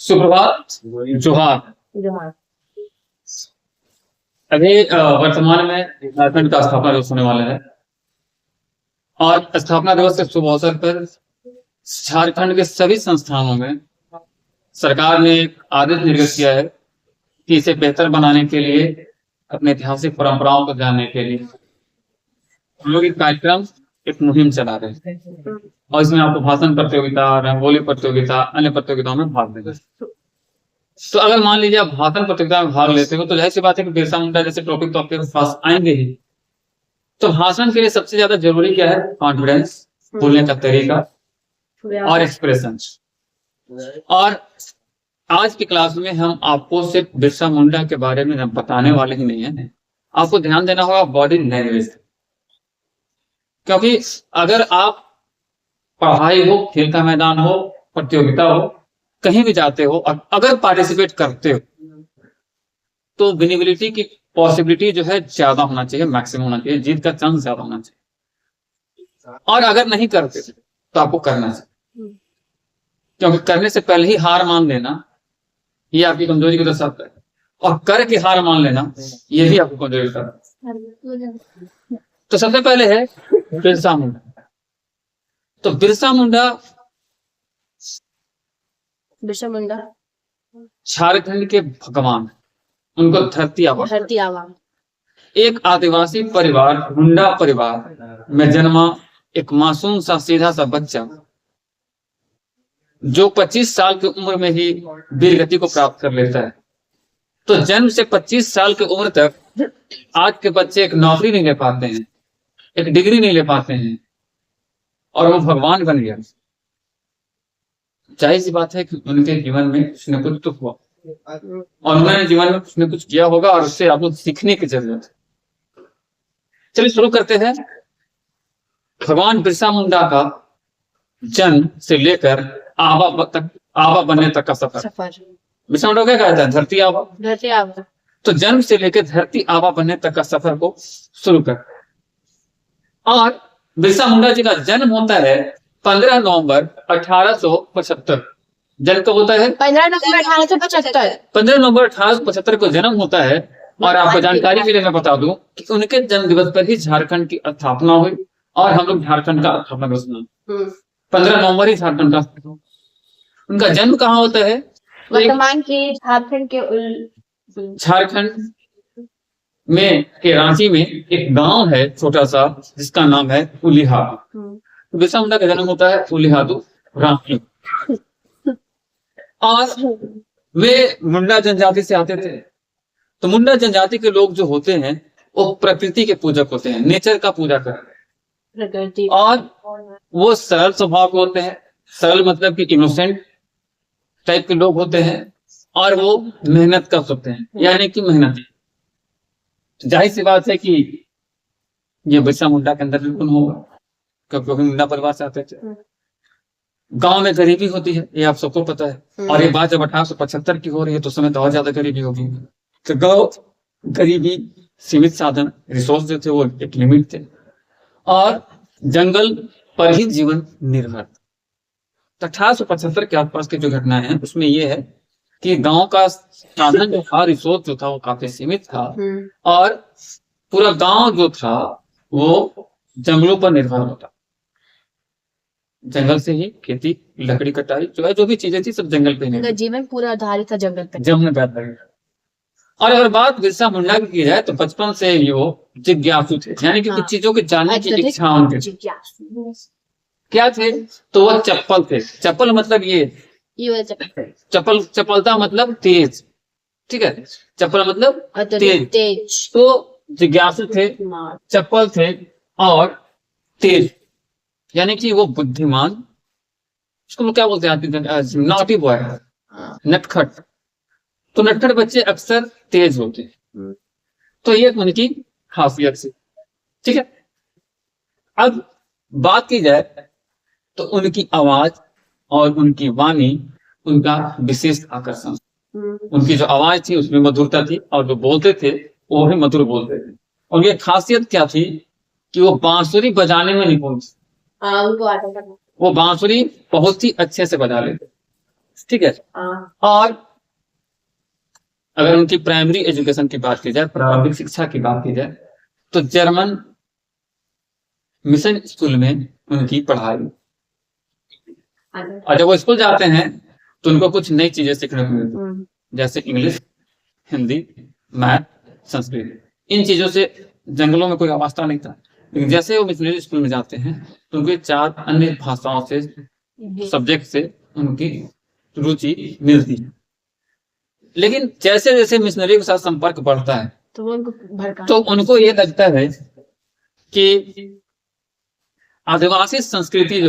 सुप्रभात। जोहार। जोहार। अभी वर्तमान में झारखंड का स्थापना दिवस होने वाला है और स्थापना दिवस के शुभ अवसर पर झारखंड के सभी संस्थानों में सरकार ने एक आदेश निर्गत किया है कि इसे बेहतर बनाने के लिए, अपने ऐतिहासिक परंपराओं को जानने के लिए हम लोग एक कार्यक्रम, एक मुहिम चला रहे हैं और इसमें आपको भाषण प्रतियोगिता, रंगोली प्रतियोगिता, अन्य प्रतियोगिताओं में भाग लेंगे। तो अगर मान लीजिए आप भाषण प्रतियोगिता में भाग लेते हो तो जाहिर सी बात है कि बिरसा मुंडा जैसे टॉपिक तो आपके पास आएंगे ही। तो भाषण के लिए सबसे ज्यादा जरूरी क्या है? कॉन्फिडेंस, बोलने का तरीका और एक्सप्रेशन। और आज की क्लास में हम आपको सिर्फ बिरसा मुंडा के बारे में बताने वाले ही नहीं है, आपको ध्यान देना होगा बॉडी लैंग्वेज। क्योंकि अगर आप पढ़ाई हो, खेल का मैदान हो, प्रतियोगिता हो, कहीं भी जाते हो और अगर पार्टिसिपेट करते हो तो विनेबिलिटी की पॉसिबिलिटी जो है ज्यादा होना चाहिए, मैक्सिमम होना चाहिए, जीत का चांस ज्यादा होना चाहिए। और अगर नहीं करते तो आपको करना चाहिए, क्योंकि करने से पहले ही हार मान लेना ये आपकी कमजोरी को दर्शाता है और करके हार मान लेना ये भी आपको कमजोरी दर्शाता है। तो सबसे पहले है बिरसा मुंडा। तो बिरसा मुंडा झारखंड के भगवान, उनको धरती आबा, एक आदिवासी परिवार, मुंडा परिवार में जन्मा एक मासूम सा सीधा सा बच्चा जो 25 साल की उम्र में ही वीरगति को प्राप्त कर लेता है। तो जन्म से 25 साल की उम्र तक आज के बच्चे एक नौकरी नहीं ले पाते हैं, एक डिग्री नहीं ले पाते हैं और वो भगवान बन गया। जाहिर सी बात है कि उनके जीवन में कुछ न कुछ तो हुआ और उन्होंने जीवन में कुछ न कुछ किया होगा और उससे आपको सीखने की जरूरत है। चलिए शुरू करते हैं। भगवान बिरसा मुंडा का जन्म से लेकर आबा बनने तक का सफर। बिरसा मुंडा क्या कहता है? धरती आबा। तो जन्म से लेकर धरती आबा बनने तक का सफर को शुरू कर। और बिरसा मुंडा जी का जन्म होता है 15 नवंबर 1875। जन्म कब होता है? 15 नवंबर 1875। 15 नवंबर 1875 को जन्म होता है। और आपको जानकारी के लिए मैं बता दूं कि उनके जन्म दिवस पर ही झारखंड की स्थापना हुई और हम लोग झारखंड का स्थापना दिवस मनाते। 15 नवंबर ही झारखंड का। उनका जन्म कहाँ होता है? वर्तमान के झारखंड में के रांची में एक गांव है छोटा सा जिसका नाम है उलिहादू। बिरसा मुंडा का जन्म होता है उलिहादू, रांची। और वे मुंडा जनजाति से आते थे। तो मुंडा जनजाति के लोग जो होते हैं वो प्रकृति के पूजक होते हैं, नेचर का पूजा करते हैं और वो सरल स्वभाव के होते हैं। सरल मतलब कि इनोसेंट टाइप के लोग होते हैं और वो मेहनत कर सकते हैं, यानी कि मेहनती। जाहिर सी बात है कि ये बिरसा मुंडा के अंदर बिल्कुल होगा, क्योंकि मुंडा परिवार से आते थे। गांव में गरीबी होती है, ये आप सबको पता है। और ये बात जब 1875 की हो रही है तो समय तो और ज्यादा गरीबी होगी। तो गांव गरीबी, सीमित साधन, रिसोर्स जो थे वो एक लिमिट थे और जंगल पर ही जीवन निर्भर। तो 1875 के आसपास की जो घटनाएं हैं उसमें ये है कि गांव का साधन जो था, रिसोर्स जो था वो काफी सीमित था और पूरा गांव जो था वो जंगलों पर निर्भर होता। जंगल से ही खेती, लकड़ी कटाई जो भी चीजें थी सब जंगल पे निर्भर। जीवन पूरा आधारित था जंगल पे। जंगल पे आधारित। और अगर बात बिरसा मुंडा की जाए तो बचपन से ही वो जिज्ञासु थे, यानी कि कुछ चीजों की जानने की इच्छा उनकी। क्या थे? तो वो चप्पल थे। चप्पल मतलब ये चपलता मतलब तेज, ठीक है। चप्पल मतलब तेज। तो जिज्ञासु थे, चप्पल थे और तेज, यानी कि वो बुद्धिमान। उसको लोग क्या बोलते हैं? नॉटी बॉय, नटखट। तो नटखट बच्चे अक्सर तेज होते हैं, तो ये उनकी खासियत से, ठीक है। अब बात की जाए तो उनकी आवाज और उनकी वाणी उनका विशेष आकर्षण। उनकी जो आवाज थी उसमें मधुरता थी और जो बोलते थे वो भी मधुर बोलते थे। और ये खासियत क्या थी कि वो बांसुरी बजाने में निपुण थे। वो बांसुरी बहुत ही अच्छे से बजा लेते। ठीक है। हाँ। और अगर उनकी प्राइमरी एजुकेशन की बात की जाए, प्रारंभिक शिक्षा की बात की जाए, तो जर्मन मिशन स्कूल में उनकी पढ़ाई, और जब वो स्कूल जाते हैं तो उनको कुछ नई चीजें सीखने को मिलती हैं, जैसे इंग्लिश, हिंदी, मैथ, संस्कृत। इन चीजों से जंगलों में कोई वास्ता नहीं था, लेकिन जैसे वो मिशनरी स्कूल में जाते हैं तो उनके 4 अन्य भाषाओं से, सब्जेक्ट से उनकी रुचि मिलती है। लेकिन जैसे जैसे मिशनरी के साथ संपर्क बढ़ता है तो वो उनको भड़का, तो उनको ये लगता है कि आदिवासी संस्कृति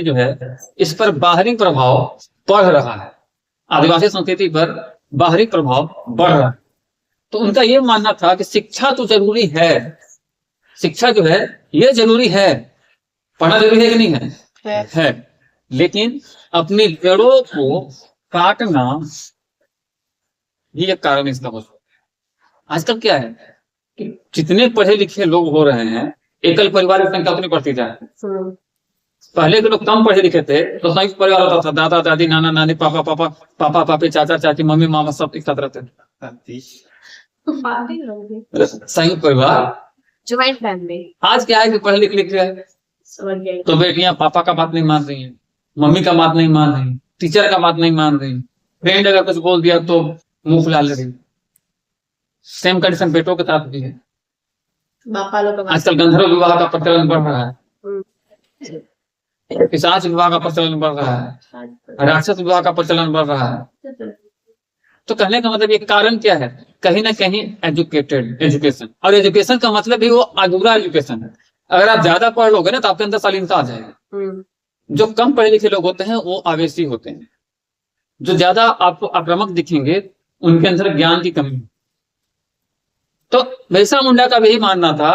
जो है इस पर बाहरी प्रभाव पड़ रहा है, आदिवासी संस्कृति पर बाहरी प्रभाव बढ़ रहा है। तो उनका ये मानना था कि शिक्षा तो जरूरी है, शिक्षा जो है ये जरूरी है, पढ़ना जरूरी है कि नहीं है, लेकिन अपनी जड़ों को काटना ये एक कारण इसका हो सकता है। आजकल क्या है कि जितने पढ़े लिखे लोग हो रहे हैं, एकल परिवार की संख्या उतनी बढ़ती जा रही है। पहले के लोग कम पढ़े लिखे थे तो संयुक्त परिवार होता था, दादा दादी, नाना नानी, पापा पापी, चाचा चाची, मम्मी मामा सब एक साथ रहते थे, संयुक्त परिवार, ज्वाइंट फैमिली। आज क्या है कि पढ़े लिखे है तो बेटियां पापा का बात नहीं मान रही है, मम्मी का बात नहीं मान रही, टीचर का बात नहीं मान रही, फ्रेंड अगर कुछ बोल दिया तो मुंह फुला ले रही। सेम कंडीशन बेटों के साथ भी है। आजकल गंधर्व विवाह का प्रचलन बढ़ रहा है, पिशाच विवाह का प्रचलन बढ़ रहा है, राक्षस विवाह का प्रचलन बढ़ रहा है। तो कहने का मतलब ये कारण क्या है, कहीं ना कहीं एजुकेशन, और एजुकेशन का मतलब भी वो अधूरा एजुकेशन है। अगर आप ज्यादा पढ़ लोगे ना तो आपके अंदर शालीनता आ जाएगा। जो कम पढ़े लिखे लोग होते हैं वो आवेशी होते हैं, जो ज्यादा आपको आक्रामक दिखेंगे उनके अंदर ज्ञान की कमी। तो बिरसा मुंडा का भी यही मानना था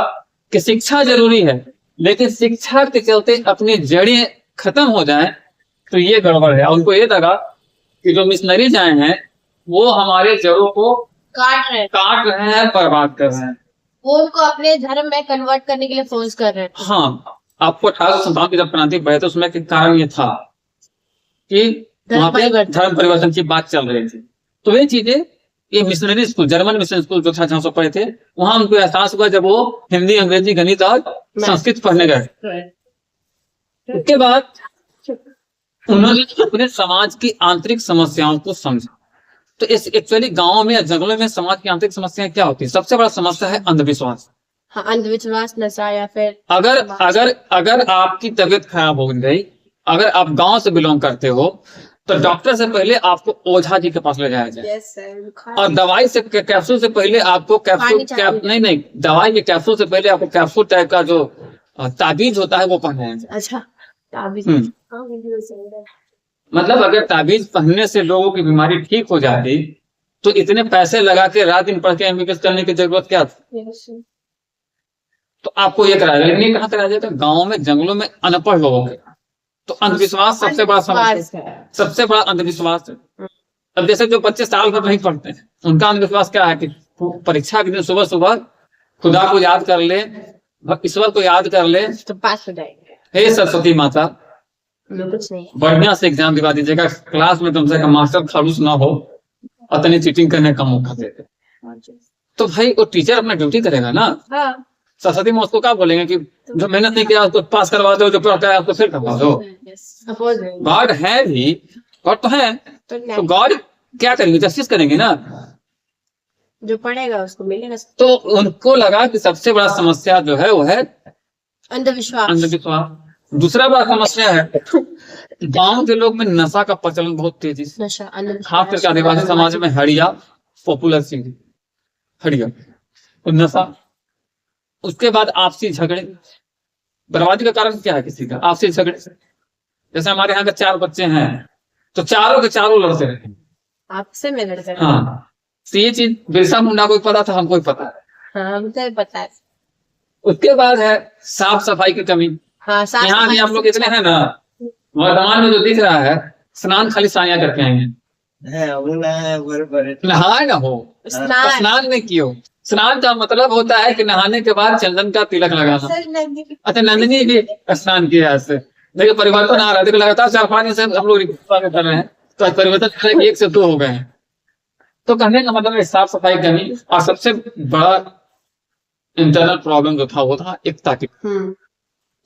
कि शिक्षा जरूरी है, लेकिन शिक्षा के चलते अपनी जड़ें खत्म हो जाएं तो ये गड़बड़ है। उनको ये लगा कि जो मिशनरीज आए हैं वो हमारे जड़ों को काट रहे हैं, बर्बाद कर रहे हैं, वो उनको अपने धर्म में कन्वर्ट करने के लिए फोर्स कर रहे हैं। हाँ, आपको 1857 की जब क्रांति बढ़े तो उसमें कारण ये था कि वहां पे धर्म परिवर्तन की बात चल रही थी। तो ये चीजें, ये missionary school, German mission school जो था जहाँ से पढ़े थे, वहां उनको एहसास हुआ जब वो हिंदी, अंग्रेजी, गणित और संस्कृत पढ़ने गए। उसके बाद उन्होंने अपने समाज की आंतरिक समस्याओं को समझा। तो इस एक्चुअली गाँव में या जंगलों में समाज की आंतरिक समस्याएं क्या होती है? सबसे बड़ा समस्या है अंधविश्वास। हाँ, अंधविश्वास, नशा, या फिर अगर आपकी तबीयत खराब हो गई, अगर आप गांव से बिलोंग करते हो तो डॉक्टर से पहले आपको ओझा जी के पास ले जाया जाए, और दवाई से, कैप्सूल से पहले आपको दवाई के कैप्सूल से पहले आपको कैप्सूल टाइप का जो ताबीज होता है वो पहनाया जाए। अच्छा, ताबीज। मतलब अगर ताबीज पहनने से लोगों की बीमारी ठीक हो जाती तो इतने पैसे लगा के रात दिन पढ़ के एमबीबीएस करने की जरूरत क्या थी? तो आपको ये कराया, लेकिन ये कहाँ कराया जाता है? गाँव में, जंगलों में, अनपढ़ लोगों के। तो अंधविश्वास सबसे बड़ा समस्या, सबसे बड़ा अंधविश्वास है। अब जैसे जो बच्चे साल भर नहीं पढ़ते हैं, उनका अंधविश्वास क्या है कि परीक्षा के दिन सुबह सुबह खुदा को याद कर ले, ईश्वर को याद कर ले तो पास हो जाएंगे। हे सरस्वती माता, कुछ नहीं, बढ़िया से एग्जाम दिवा दीजिएगा, क्लास में कम से कम मास्टर खड़ूस ना हो और तनी चीटिंग करने का मौका देते। तो भाई वो टीचर अपना ड्यूटी करेगा ना। हाँ। सरस्वती माँ उसको क्या बोलेंगे कि जो मेहनत नहीं किया उसको पास करवा दो, जो पढ़ता है उसको फिर करवा दो। गॉड है भी, गॉड तो है, तो गॉड क्या करेंगे? जस्टिस करेंगे ना, जो पढ़ेगा उसको मिलेगा। तो उनको लगा कि सबसे बड़ा समस्या जो है वो है अंधविश्वास। दूसरा बड़ा समस्या है गांव के लोग में नशा का प्रचलन बहुत तेजी से, खास करके आदिवासी समाज में हड़िया पॉपुलर चीज, हड़िया तो नशा। उसके बाद आपसी झगड़े, बर्बादी का कारण क्या है किसी का? आपसी झगड़े। जैसे हमारे यहाँ के 4 बच्चे हैं तो चारों के चारों लड़ते रहे, आपसे में लड़ते रहे। हाँ, तो ये चीज बिरसा मुंडा को पता था, हमको पता है। हाँ, हमको पता है। उसके बाद है साफ सफाई की कमी। हाँ, यहाँ भी आप लोग इतने हैं ना, वर्तमान में जो दिख रहा है, स्नान खाली साया करके आएंगे, नहाए ना हो, स्नान नहीं कियो। स्नान का मतलब होता है कि नहाने के बाद चंदन का तिलक लगाना। अच्छा, नंदिनी भी स्नान किया ऐसे, देखिए परिवर्तन आ रहा है, देखिए लगातार 4-5 दिन से हम लोग रिपोर्ट कर रहे हैं, तो आज परिवर्तन 1 से 2 हो गए हैं। तो कहने का मतलब है साफ सफाई की कमी, और सबसे बड़ा इंटरनल प्रॉब्लम जो था वो था एकता की।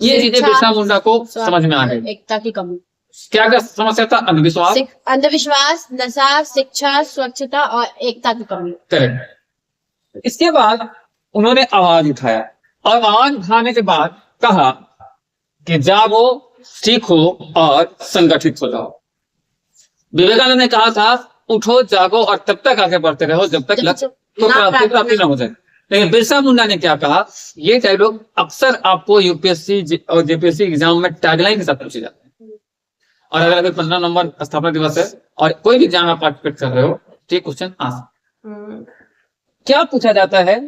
ये चीजें बिरसा मुंडा को समझ में आ गई। एकता की कमी। क्या क्या समस्या था? अंधविश्वास, अंधविश्वास, नशा, शिक्षा, स्वच्छता और एकता की कमी। करेक्ट। इसके बाद उन्होंने आवाज उठाया, और आवाज उठाने के बाद कहा कि जागो, सीखो और संगठित हो जाओ। विवेकानंद ने कहा था उठो, जागो और तब तक आगे बढ़ते रहो जब तक लक्ष्य प्राप्ति न हो जाए। लेकिन बिरसा मुंडा ने क्या कहा, ये डायलॉग अक्सर आपको यूपीएससी और जेपीएससी एग्जाम में टैगलाइन के साथ पूछे जाते हैं। और अगर अभी 15 नवंबर स्थापना दिवस है और कोई भी एग्जाम में पार्टिसिपेट कर रहे हो, तो ये क्वेश्चन आ सकता है। क्या पूछा जाता है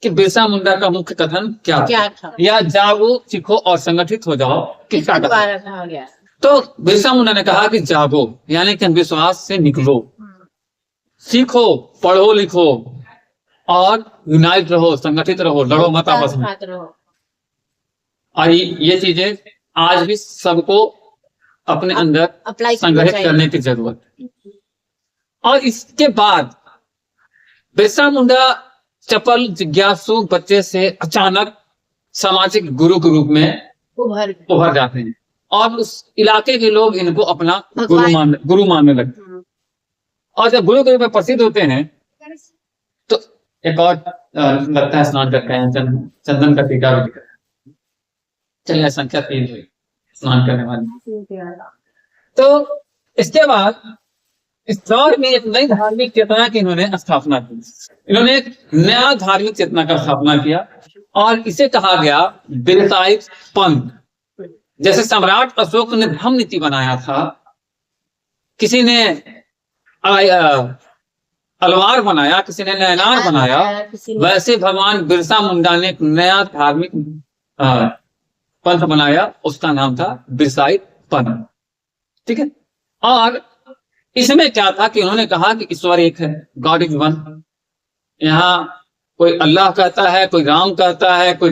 कि बिरसा मुंडा का मुख्य कथन क्या था? या जागो, सीखो और संगठित हो जाओ, किसका कहा गया? तो बिरसा मुंडा ने कहा कि जागो यानी कि अंधविश्वास से निकलो, सीखो, पढ़ो लिखो और यूनाइट रहो, संगठित रहो, लड़ो मत आपस में। और ये चीजें आज भी सबको अपने अंदर संग्रहित करने की जरूरत है। और इसके बाद बिरसा मुंडा चपल जिज्ञासु बच्चे से अचानक सामाजिक गुरु के रूप में उभर जाते हैं, और उस इलाके के लोग इनको अपना गुरु मानने लगते हैं। और जब गुरु के रूप में प्रसिद्ध होते हैं तो एक और लगता है स्नान करते हैं, चंदन का टीका भी दिखा। चलिए संख्या 3 हुई स्नान करने वाली। तो इसके बाद इस दौर में एक नई धार्मिक चेतना की इन्होंने स्थापना की। इन्होंने एक नया धार्मिक चेतना का स्थापना किया और इसे कहा गया बिरसाइत पंथ। जैसे सम्राट अशोक ने धम्म नीति बनाया था, किसी ने अलवार बनाया, किसी ने नैनार बनाया, वैसे भगवान बिरसा मुंडा ने एक नया धार्मिक पंथ बनाया, उसका नाम था बिरसाइत पंथ। ठीक है। और इसमें क्या था कि उन्होंने कहा कि ईश्वर एक है, गॉड इज वन। यहाँ कोई अल्लाह कहता है, कोई राम कहता है, कोई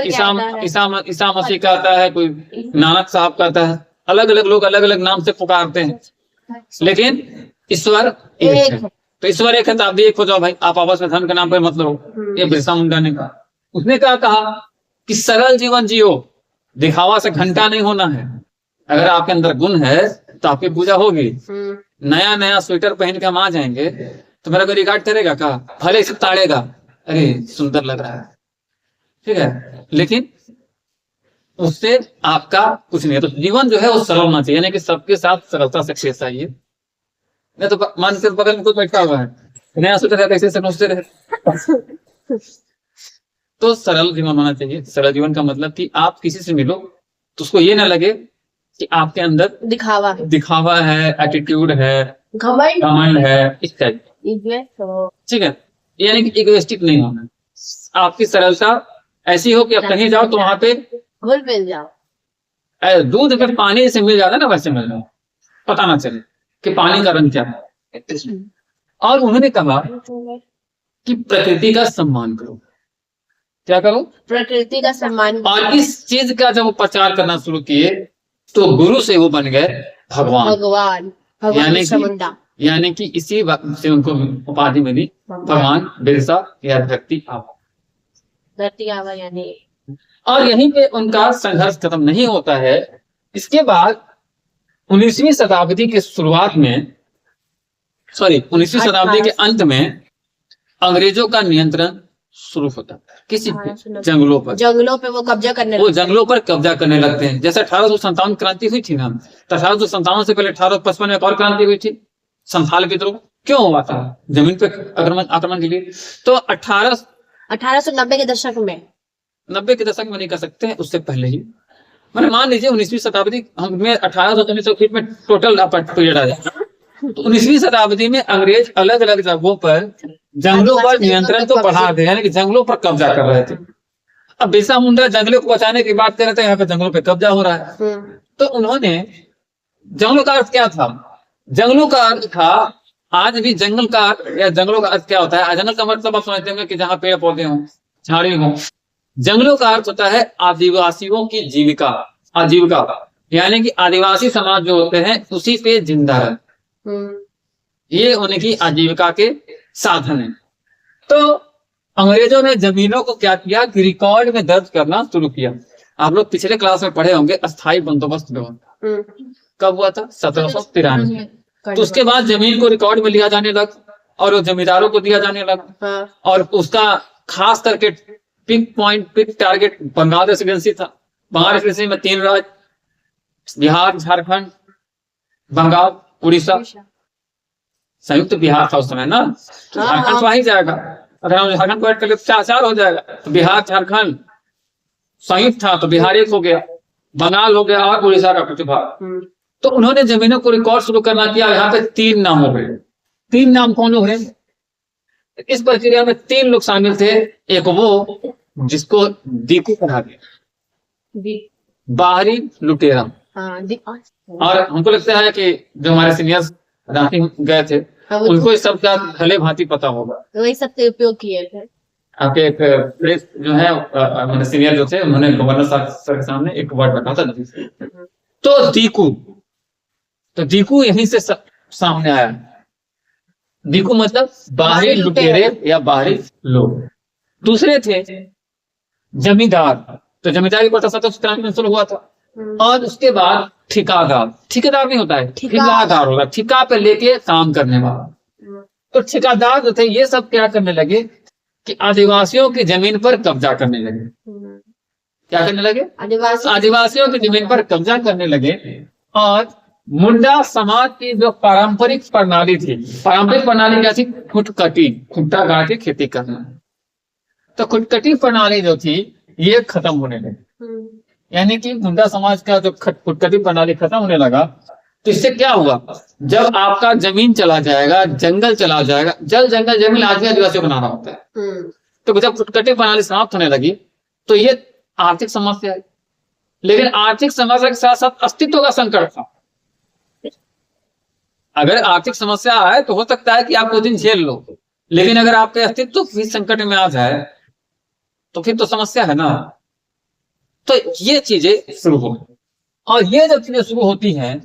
ईसा मसीह कहता है, कोई नानक साहब कहता है। अलग अलग लोग अलग अलग नाम से पुकारते हैं, लेकिन ईश्वर एक है। तो ईश्वर एक है तो आप भी एक हो जाओ भाई, आप आपस में धन के नाम पर मत लड़ो। ये बिरसा मुंडा ने कहा। उसने क्या कहा कि सरल जीवन जियो, दिखावा से घंटा नहीं होना है। अगर आपके अंदर गुण है तो आपकी पूजा होगी। नया नया स्वेटर पहन के हम आ जाएंगे तो मेरा कोई रिकॉर्ड करेगा क्या? भले से ताड़ेगा, अरे सुंदर लग रहा है, ठीक है, लेकिन उससे आपका कुछ नहीं है। तो जीवन जो है वो सरल होना चाहिए, यानी कि सबके साथ सरलता से पेश आइए। नहीं तो मान के बगल में कुछ बैठा हुआ है, नया स्वेटर रहता है, ऐसे समझते रहे। तो सरल जीवन होना चाहिए। सरल जीवन का मतलब कि आप किसी से मिलो तो उसको ये ना लगे कि आपके अंदर दिखावा है, एटीट्यूड है, घमंड है, इस टाइप। ठीक है, यानी कि इगोइस्टिक नहीं होना। आपकी सरलता ऐसी हो कि आप कहीं जाओ तो वहां पे घुल मिल जाओ। दूध अगर पानी से मिल जाता है ना, वैसे मिल जाओ, पता ना चले कि पानी का रंग क्या है। और उन्होंने कहा कि प्रकृति का सम्मान करो। क्या करो? प्रकृति का सम्मान। और इस चीज का जब वो प्रचार करना शुरू किए तो गुरु से वो बन गए भगवान। यानी कि इसी वक्त से उनको उपाधि मिली भगवान बिरसा या धरती आवा। यानी और यहीं पे उनका संघर्ष खत्म नहीं होता है। इसके बाद 19वीं शताब्दी के शुरुआत में, 19वीं शताब्दी के अंत में अंग्रेजों का नियंत्रण शुरू होता है। किसी जंगलों पे वो जंगलों पर कब्जा करने लगते हैं। जैसे 1857 क्रांति हुई थी ना, तो 1857 से पहले 1855 में एक और क्रांति हुई थी, संथाल विद्रोह। क्यों हुआ था? जमीन पे आक्रमण के लिए। तो 1890 के दशक में, 90 के दशक में नहीं कर सकते हैं, उससे पहले ही, मैंने मान लीजिए 19वीं शताब्दी में 1800 में टोटल पीरियड आ जाएगा। तो 19वीं शताब्दी में अंग्रेज अलग अलग जगहों पर जंगलों पर नियंत्रण तो बढ़ा दे, यानी कि जंगलों पर कब्जा कर रहे थे। अब बिरसा मुंडा जंगलों को बचाने की बात कर रहे थे, यहाँ पे जंगलों पे कब्जा हो रहा है। तो उन्होंने, जंगलों का अर्थ क्या था? जंगलों का अर्थ था, आज भी जंगल का या जंगलों का अर्थ क्या होता है? जंगल का मतलब आप समझते होंगे कि जहाँ पेड़ पौधे हों, झाड़ी हो, जंगलों का अर्थ होता है आदिवासियों की जीविका, आजीविका, यानी कि आदिवासी समाज जो होते हैं उसी पे जिंदा रहते, ये उनकी आजीविका के साधन है। तो अंग्रेजों ने जमीनों को क्या किया कि रिकॉर्ड में दर्ज करना शुरू किया। आप लोग पिछले क्लास में पढ़े होंगे अस्थाई बंदोबस्त व्यवस्था कब हुआ था? 1793। तो उसके बाद जमीन को रिकॉर्ड में लिया जाने लगा और वो जमींदारों को दिया जाने लगा। और उसका खास करके peak point, peak target Bengal residency था। बंगाल रेसिडेंसी में 3 राज्य, बिहार, झारखंड, बंगाल, उड़ीसा, संयुक्त बिहार था उस समय ना, तो झारखंड तो आ ही जाएगा। अगर हम झारखंड को ऐड कर ले तो 4 हो जाएगा। तो बिहार, झारखंड संयुक्त था तो बिहार एक हो गया, बंगाल हो गया और उड़ीसा का कुछ भाग। तो उन्होंने जमीनों को रिकॉर्ड शुरू करना किया। यहाँ पे 3 नाम हो गए। 3 नाम कौन हो गए? इस प्रक्रिया में 3 लोग शामिल थे। एक वो जिसको दीकू कहा गया, बाहरी लुटेरा। और हमको लगता है कि जो हमारे सीनियर्स रांची गए थे उनको इस सब का भले भांति पता होगा, वही सब के उपयोग किए थे। आपके एक प्रेस जो है मेरे सीनियर जो थे उन्होंने गवर्नर सर के सामने एक वर्ड रखा था तो दीकू यहीं से सामने आया। दीकू मतलब बाहरी लुटेरे या बाहरी लोग। दूसरे थे जमींदार, तो जमींदारी को 1793 में शुरू हुआ था। और उसके बाद ठेकेदार, ठेकेदार नहीं होता है, ठेकेदार होगा, ठेका पे लेके काम करने वाला। तो ठेकेदार जो थे ये सब क्या करने लगे कि आदिवासियों की जमीन पर कब्जा करने लगे। क्या करने लगे? आदिवासियों की जमीन पर कब्जा करने लगे। और मुंडा समाज की जो पारंपरिक प्रणाली थी, पारंपरिक प्रणाली क्या थी? खुटकटी, खुट्टा गाड़ के खेती करना। तो खुटकटी प्रणाली जो थी ये खत्म होने लगी। यानी कि मुंडा समाज का जो खुटकटी प्रणाली खत्म होने लगा तो इससे क्या हुआ? जब आपका जमीन चला जाएगा, जंगल चला जाएगा, जंगल जमीन आदमी आदिवासियों को बनाना होता है। तो जब खुटकटी प्रणाली समाप्त होने लगी तो ये आर्थिक समस्या है। लेकिन आर्थिक समस्या के साथ साथ अस्तित्व का संकट था। अगर आर्थिक समस्या आए तो हो सकता है कि आप कुछ दिन झेल लो, लेकिन अगर आपके अस्तित्व भी संकट में आ जाए तो फिर तो समस्या है ना। तो ये चीजें शुरू हो, और ये जब चीजें शुरू होती हैं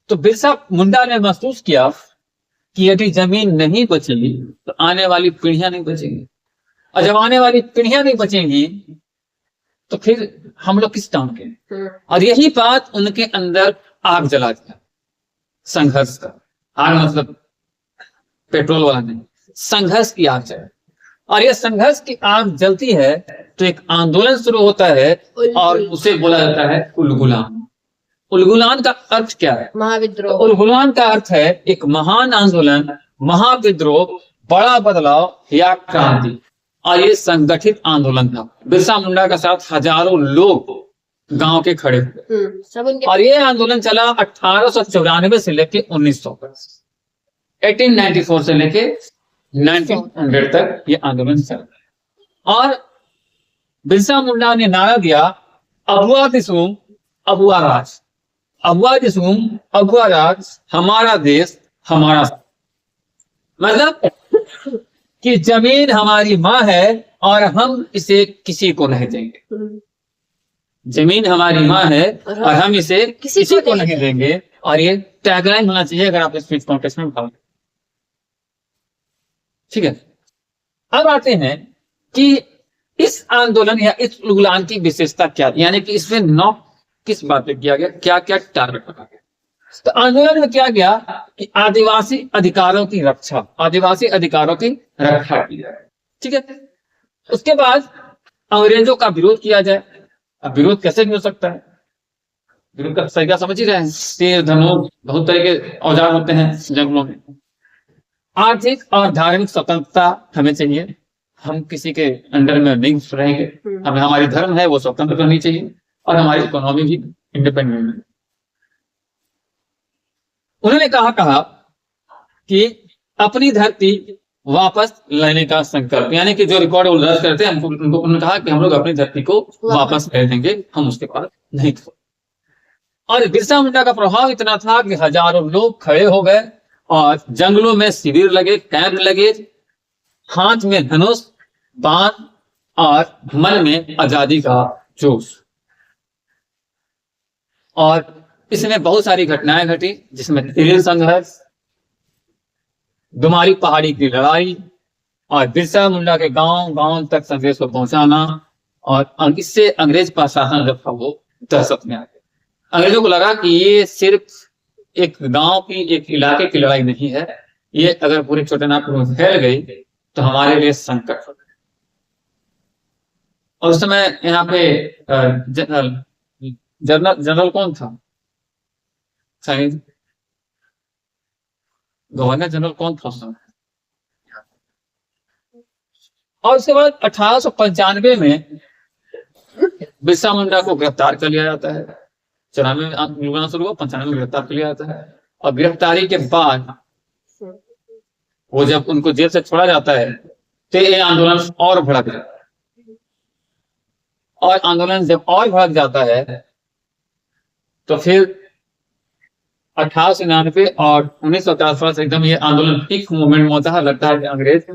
तो बिरसा मुंडा ने महसूस किया कि यदि जमीन नहीं बचेगी तो आने वाली पीढ़ियां नहीं बचेंगी, और जब आने वाली पीढ़ियां नहीं बचेंगी तो फिर हम लोग किस काम के। और यही बात उनके अंदर आग जला दिया, संघर्ष का। आग मतलब पेट्रोल वाला नहीं, संघर्ष की आग जला। और ये संघर्ष की आग जलती है तो एक आंदोलन शुरू होता है और उसे बोला जाता है उलगुलान। उलगुलान का अर्थ क्या है? महाविद्रोह। तो उलगुलान का अर्थ है एक महान आंदोलन, महाविद्रोह, बड़ा बदलाव या क्रांति। और ये संगठित आंदोलन था। बिरसा मुंडा के साथ हजारों लोग गांव के खड़े हुए। और ये आंदोलन चला 1894 से लेके 1900 तक, 1894 से लेके 1900 तक ये आंदोलन चला। और बिरसा मुंडा ने नारा दिया, अबुआ दिसुम अबुआ राज, अबुआ दिसुम अबुआ राज, हमारा देश हमारा। मतलब कि जमीन हमारी माँ है और हम इसे किसी को नहीं देंगे। जमीन हमारी माँ है और हम इसे किसी को नहीं देंगे। और ये टैगलाइन होना चाहिए अगर आप स्पीच कॉन्टेस्ट में भाग। ठीक है, अब आते हैं कि इस आंदोलन या इस उलगुलान की विशेषता क्या थी, यानी कि इसमें 9 किस बात पे किया गया, क्या क्या टारगेट रखा गया। तो आंदोलन में क्या गया कि आदिवासी अधिकारों की रक्षा, आदिवासी अधिकारों की रक्षा की जाए। ठीक है, उसके बाद अंग्रेजों का विरोध किया जाए। अब विरोध कैसे भी हो सकता है? विरोध का तरीका समझ ही रहे हैं, तीर धनुष बहुत तरह के औजार होते हैं जंगलों में। आर्थिक और धार्मिक स्वतंत्रता हमें चाहिए, हम किसी के अंडर में नहीं रहेंगे। हमें हमारी धर्म है वो स्वतंत्र करनी चाहिए और हमारी इकोनॉमी भी इंडिपेंडेंट है। उन्होंने कहा कि अपनी धरती वापस लेने का संकल्प, यानी कि जो रिकॉर्ड वो दर्ज करते हैं उनको उन्होंने कहा कि हम लोग अपनी धरती को वापस ले लेंगे, हम उसके पास नहीं थे। और बिरसा मुंडा का प्रभाव इतना था कि हजारों लोग खड़े हो गए और जंगलों में शिविर लगे, कैंप लगे, हाथ में धनुष, बाण, और मन में आजादी का जोश। और इसमें बहुत सारी घटनाएं घटी, जिसमें तिल संघर्ष, दुमारी पहाड़ी की लड़ाई और बिरसा मुंडा के गांव गांव तक संदेश को पहुंचाना। और इससे अंग्रेज प्रशासन जब था वो दहशत में आ गया। अंग्रेजों को लगा कि ये सिर्फ एक गांव की, एक इलाके की लड़ाई नहीं है, ये अगर पूरे छोटानागपुर में फैल गई तो हमारे लिए संकट हो। और उस समय यहाँ पे जनरल कौन था? गवर्नर जनरल कौन था उस समय? और उसके बाद 1895 में बिरसा मुंडा को गिरफ्तार कर लिया जाता है। 94 में शुरू हुआ, 95 में गिरफ्तार कर लिया जाता है। और गिरफ्तारी के बाद वो जब उनको जेल से छोड़ा जाता है तो ये आंदोलन और भड़क जाता है। और आंदोलन जब और भड़क जाता है तो फिर 1899 और 1950 एकदम ये आंदोलन पीक मूवमेंट में होता है। लगता है कि अंग्रेज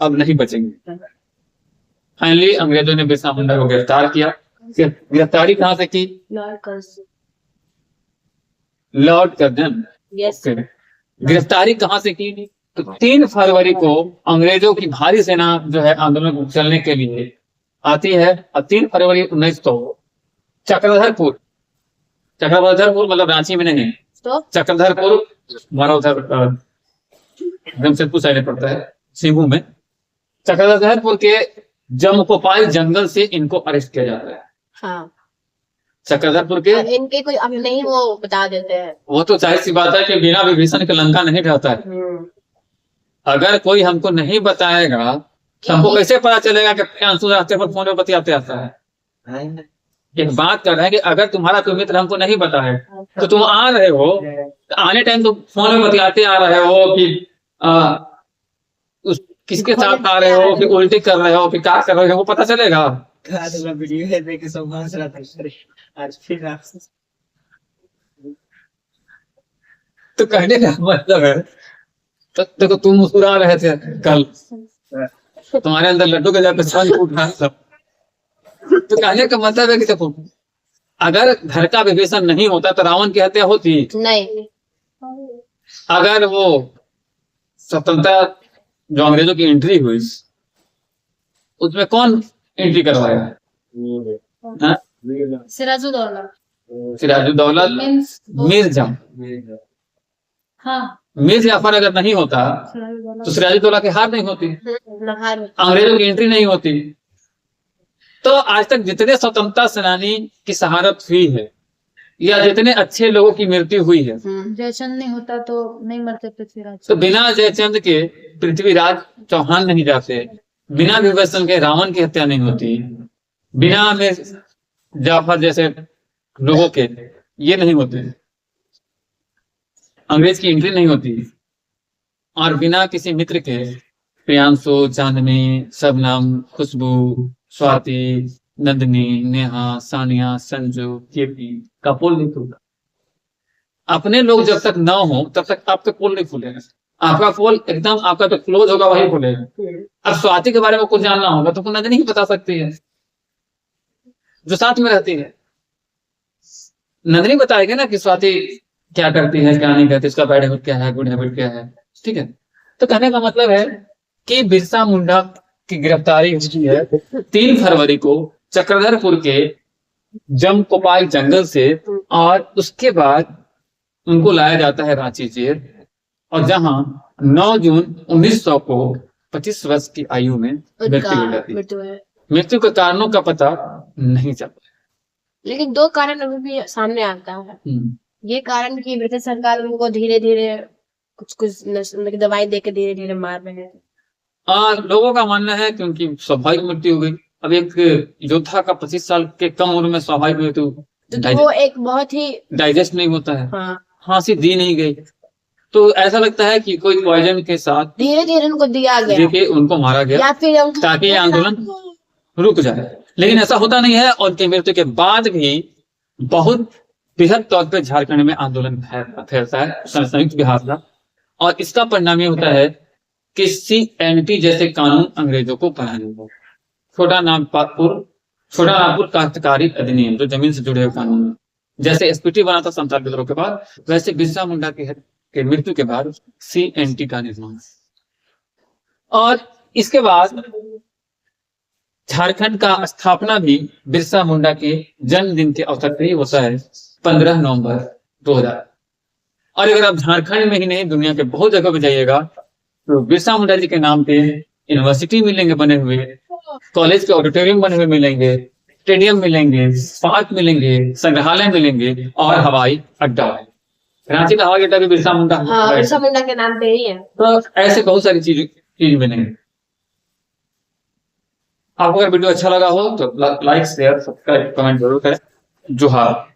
अब नहीं बचेंगे। फाइनली अंग्रेजों ने बिरसा मुंडा को गिरफ्तार किया। गिरफ्तारी कहां से की? Lord Curzon. गिरफ्तारी कहां से की? तो 3 फरवरी को अंग्रेजों की भारी सेना जो है आंदोलन को चलने के लिए आती है। और 3 फरवरी 1900 चक्रधरपुर मतलब रांची में नहीं, तो चक्रधरपुर हमारा उधर जमशेदपुर साइड पड़ता है, सिंगू में। चक्रधरपुर के जमकोपाल जंगल से इनको अरेस्ट किया जाता है। हाँ, चक्रधरपुर के इनके कोई अब नहीं वो बता देते हैं। वो तो जाहिर सी बात है कि बिना विभीषण के लंका नहीं ढहता है। अगर कोई हमको नहीं बताएगा तो हमको कैसे पता चलेगा कि प्रियांशु रास्ते पर फोन में बतियाते आता है? एक बात कर रहे हैं कि अगर तुम्हारा कोई मित्र हमको नहीं बताए तो तुम आ रहे हो, तो आने टाइम तुम फोन में बतियाते आ रहे हो कि किसके साथ आ रहे हो, कि उल्टी कर रहे हो, कि क्या कर रहे हो, वो पता चलेगा। तो कहने का मतलब है, तो देखो तुम मुस्कुरा रहे थे कल, तुम्हारे अंदर लड्डू के जाकर छन फूट रहा सब। तो कहने का मतलब है कि देखो, अगर घर का विभीषण नहीं होता तो रावण की हत्या होती नहीं। अगर वो स्वतंत्रता जो अंग्रेजों की एंट्री हुई उसमें कौन एंट्री करवाया? सिराजुद्दौला मिर्जा। हाँ, मीर जाफर अगर नहीं होता तो सिराजुद्दौला की हार नहीं होती, अंग्रेजों की एंट्री नहीं होती। तो आज तक जितने स्वतंत्रता सेनानी की शहादत हुई है या जितने अच्छे लोगों की मृत्यु हुई है, जयचंद नहीं होता तो नहीं मरते पृथ्वीराज। तो बिना जयचंद के पृथ्वीराज चौहान नहीं जाते, बिना विभीषण के रावण की हत्या नहीं होती, बिना मीर जाफर जैसे लोगों के ये नहीं होते, अंग्रेज की एंट्री नहीं होती। और बिना किसी मित्र के प्रियांशु, चांदनी, शबनम, खुशबू, स्वाति, नंदिनी, नेहा, सानिया, संजू, केपी का पोल नहीं खुलता। अपने लोग जब तक ना हो तब तक आपका पोल नहीं खुलेगा। आपका पोल एकदम आपका जो क्लोज होगा वही खुलेगा। अब स्वाति के बारे में कुछ जानना होगा तो नंदिनी ही बता सकती है, जो साथ में रहती है। नंदिनी बताएगी ना कि स्वाति क्या करती है, क्या नहीं करती, उसका बैड हैबिट क्या है, गुड हैबिट क्या है। ठीक है, तो कहने का मतलब है कि बिरसा मुंडा की गिरफ्तारी हुई है 3 फरवरी को चक्रधरपुर के जमकोपाल जंगल से, और उसके बाद उनको लाया जाता है रांची जेल। और जहां 9 जून 1900 को 25 वर्ष की आयु में मृत्यु हो जाती है। मृत्यु के कारणों का पता नहीं चल पाया, लेकिन 2 कारण अभी भी सामने आता है। ये कारण कि ब्रिटिश सरकार उनको धीरे धीरे कुछ दवाई देकर धीरे धीरे मार रहे हैं। और लोगों का मानना है क्योंकि स्वाभाविक मृत्यु हो गई। अब एक योद्धा का 25 साल के कम उम्र में स्वाभाविक मृत्यु तो वो एक बहुत ही डाइजेस्ट नहीं होता है। हाँ, फांसी दी नहीं गई तो ऐसा लगता है कि कोई पॉइजन के साथ धीरे धीरे उनको दिया गया, देके उनको मारा गया या फिर ताकि ये आंदोलन रुक जाए। लेकिन ऐसा होता नहीं है, और उनकी मृत्यु के बाद भी बहुत बृहद तौर पर झारखंड में आंदोलन फैलता है संयुक्त बिहार का। और इसका परिणाम ये होता है कि CNT जैसे कानून अंग्रेजों को बनाने होगा। छोटा नागपुर काश्तकारी अधिनियम, जो जमीन से जुड़े हुए कानून है। जैसे एसपीटी बना था संथाल विद्रोह के बाद, वैसे बिरसा मुंडा के मृत्यु के बाद सीएनटी का निर्माण। और इसके बाद झारखंड का स्थापना भी बिरसा मुंडा के जन्मदिन के अवसर पर ही होता है, 15 नवंबर 2000। और अगर आप झारखंड में ही नहीं, दुनिया के बहुत जगह पे जाइएगा तो बिरसा मुंडा जी के नाम पे यूनिवर्सिटी मिलेंगे बने हुए, कॉलेज के ऑडिटोरियम बने हुए मिलेंगे, स्टेडियम मिलेंगे, पार्क मिलेंगे, संग्रहालय मिलेंगे और हवाई अड्डा। रांची का हवाई अड्डा भी बिरसा मुंडा के नाम पे ही है। तो ऐसे बहुत सारी चीज मिलेंगे। आपको अगर वीडियो अच्छा लगा हो तो लाइक शेयर सब्सक्राइब कमेंट जरूर करें। जोहार।